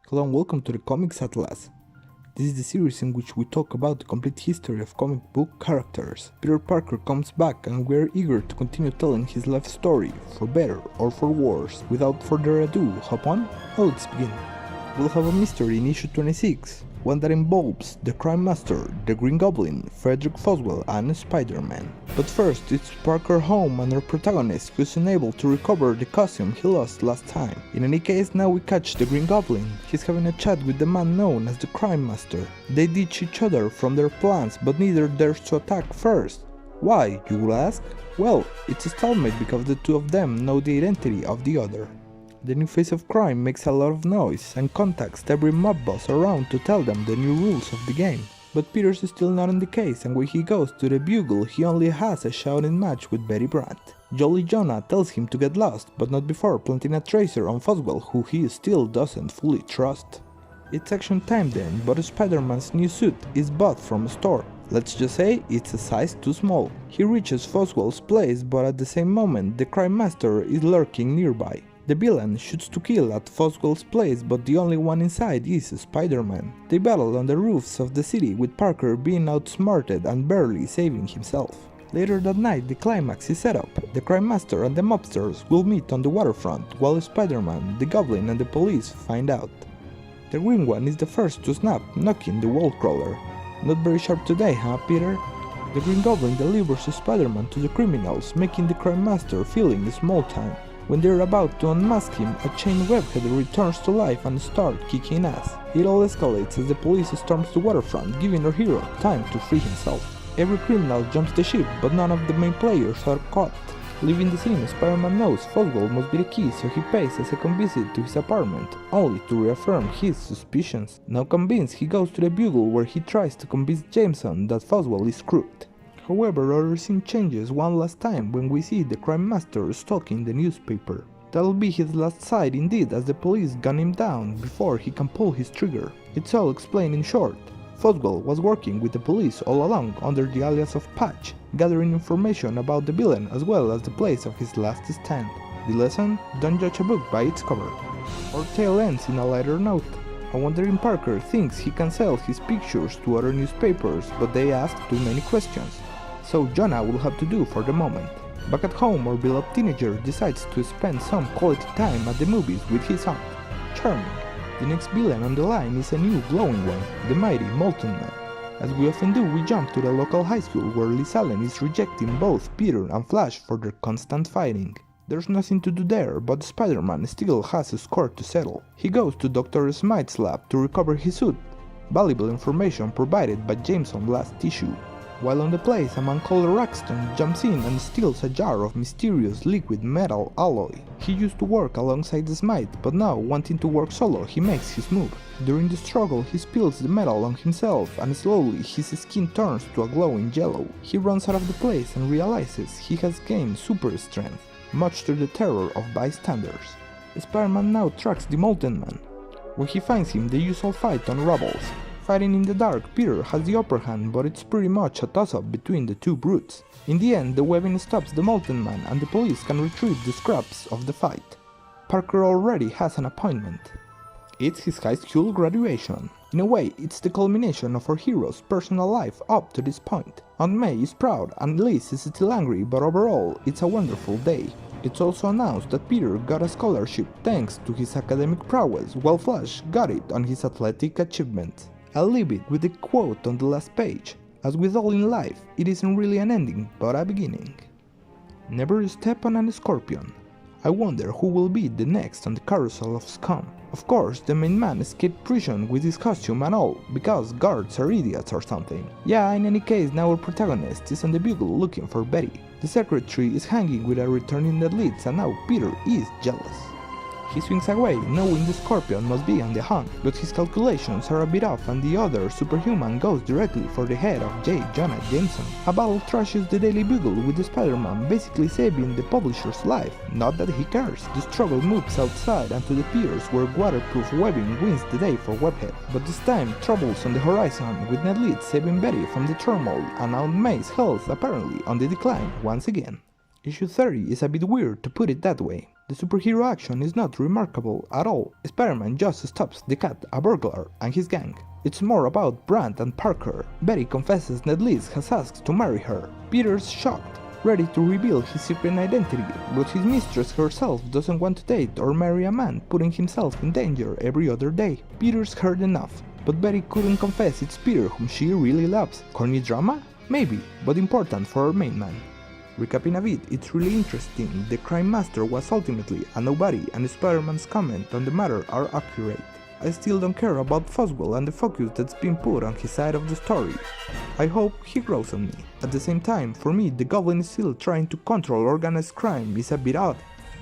Hello and welcome to the Comics Atlas. This is the series in which we talk about the complete history of comic book characters. Peter Parker comes back and we're eager to continue telling his life story, for better or for worse. Without further ado, hop on? Well, let's begin. We'll have a mystery in issue 26, one that involves the Crime Master, the Green Goblin, Frederick Foswell and Spider-Man. But first, it's Parker home and our protagonist who's unable to recover the costume he lost last time. In any case, now we catch the Green Goblin. He's having a chat with the man known as the Crime Master. They ditch each other from their plans, but neither dares to attack first. Why, you will ask? Well, it's a stalemate because the two of them know the identity of the other. The new face of crime makes a lot of noise and contacts every mob boss around to tell them the new rules of the game. But Peter's is still not in the case, and when he goes to the Bugle he only has a shouting match with Betty Brant. Jolly Jonah tells him to get lost, but not before planting a tracer on Foswell, who he still doesn't fully trust. It's action time then, but Spider-Man's new suit is bought from a store. Let's just say it's a size too small. He reaches Foswell's place, but at the same moment the Crime Master is lurking nearby. The villain shoots to kill at Foswell's place, but the only one inside is Spider-Man. They battle on the roofs of the city, with Parker being outsmarted and barely saving himself. Later that night, the climax is set up. The Crime Master and the mobsters will meet on the waterfront, while Spider-Man, the Goblin and the police find out. The Green One is the first to snap, knocking the wall crawler. Not very sharp today, huh, Peter? The Green Goblin delivers Spider-Man to the criminals, making the Crime Master feeling small time. When they're about to unmask him, a chain webhead returns to life and starts kicking ass. It all escalates as the police storms the waterfront, giving our hero time to free himself. Every criminal jumps the ship, but none of the main players are caught. Leaving the scene, Spider-Man knows Foswell must be the key, so he pays a second visit to his apartment, only to reaffirm his suspicions. Now convinced, he goes to the Bugle where he tries to convince Jameson that Foswell is crooked. However, our scene changes one last time when we see the Crime Master stalking the newspaper. That'll be his last sight indeed, as the police gun him down before he can pull his trigger. It's all explained in short. Foswell was working with the police all along under the alias of Patch, gathering information about the villain as well as the place of his last stand. The lesson? Don't judge a book by its cover. Our tale ends in a lighter note. A wandering Parker thinks he can sell his pictures to other newspapers, but they ask too many questions. So Jonah will have to do for the moment. Back at home, our beloved teenager decides to spend some quality time at the movies with his aunt. Charming. The next villain on the line is a new glowing one, the mighty Molten Man. As we often do, we jump to the local high school where Liz Allen is rejecting both Peter and Flash for their constant fighting. There's nothing to do there, but Spider-Man still has a score to settle. He goes to Dr. Smite's lab to recover his suit, valuable information provided by Jameson last issue. While on the place, a man called Raxton jumps in and steals a jar of mysterious liquid metal alloy. He used to work alongside Smite, but now, wanting to work solo, he makes his move. During the struggle, he spills the metal on himself, and slowly his skin turns to a glowing yellow. He runs out of the place and realizes he has gained super strength, much to the terror of bystanders. Spider-Man now tracks the Molten Man. When he finds him, the usual fight unravels. Fighting in the dark, Peter has the upper hand, but it's pretty much a toss-up between the two brutes. In the end, the webbing stops the Molten Man and the police can retrieve the scraps of the fight. Parker already has an appointment. It's his high school graduation. In a way, it's the culmination of our hero's personal life up to this point. Aunt May is proud and Liz is still angry, but overall, it's a wonderful day. It's also announced that Peter got a scholarship thanks to his academic prowess, while Flash got it on his athletic achievements. I'll leave it with the quote on the last page. As with all in life, it isn't really an ending, but a beginning. Never step on an scorpion. I wonder who will be the next on the carousel of scum. Of course, the main man escaped prison with his costume and all, because guards are idiots or something. Yeah, in any case, now our protagonist is on the Bugle looking for Betty. The secretary is hanging with a returning that leads, and now Peter is jealous. He swings away, knowing the scorpion must be on the hunt, but his calculations are a bit off and the other superhuman goes directly for the head of J. Jonah Jameson. A battle trashes the Daily Bugle with the Spider-Man basically saving the publisher's life. Not that he cares. The struggle moves outside and to the piers where waterproof webbing wins the day for Webhead. But this time, trouble's on the horizon, with Ned Leeds saving Betty from the turmoil and Aunt May's health apparently on the decline once again. Issue 30 is a bit weird to put it that way. The superhero action is not remarkable at all. Spider-Man just stops the cat, a burglar, and his gang. It's more about Brandt and Parker. Betty confesses Ned Leeds has asked to marry her. Peter's shocked, ready to reveal his secret identity, but his mistress herself doesn't want to date or marry a man putting himself in danger every other day. Peter's heard enough, but Betty couldn't confess it's Peter whom she really loves. Corny drama? Maybe, but important for our main man. Recapping a bit, it's really interesting. The crime master was ultimately a nobody, and Spider-Man's comment on the matter are accurate. I still don't care about Foswell and the focus that's been put on his side of the story. I hope he grows on me. At the same time, for me, the Goblin is still trying to control organized crime is a bit odd.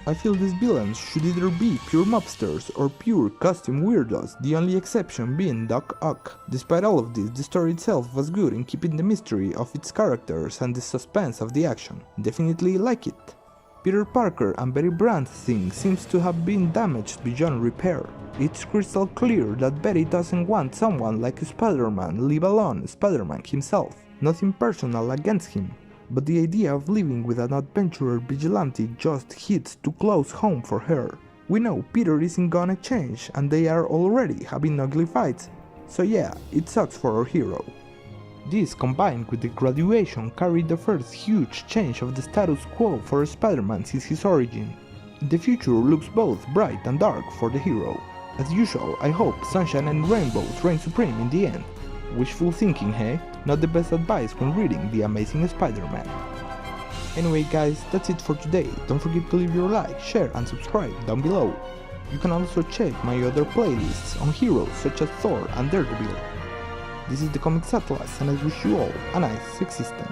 I feel these villains should either be pure mobsters or pure costume weirdos, the only exception being Doc Ock. Despite all of this, the story itself was good in keeping the mystery of its characters and the suspense of the action. Definitely like it. Peter Parker and Betty Brandt's thing seems to have been damaged beyond repair. It's crystal clear that Betty doesn't want someone like Spider-Man, leave alone Spider-Man himself. Nothing personal against him, but the idea of living with an adventurer vigilante just hits too close home for her. We know Peter isn't gonna change, and they are already having ugly fights, so yeah, it sucks for our hero. This, combined with the graduation, carried the first huge change of the status quo for Spider-Man since his origin. The future looks both bright and dark for the hero. As usual, I hope sunshine and rainbows reign supreme in the end. Wishful thinking, hey? Not the best advice when reading The Amazing Spider-Man. Anyway guys, that's it for today. Don't forget to leave your like, share and subscribe down below. You can also check my other playlists on heroes such as Thor and Daredevil. This is the Comics Atlas, and I wish you all a nice existence.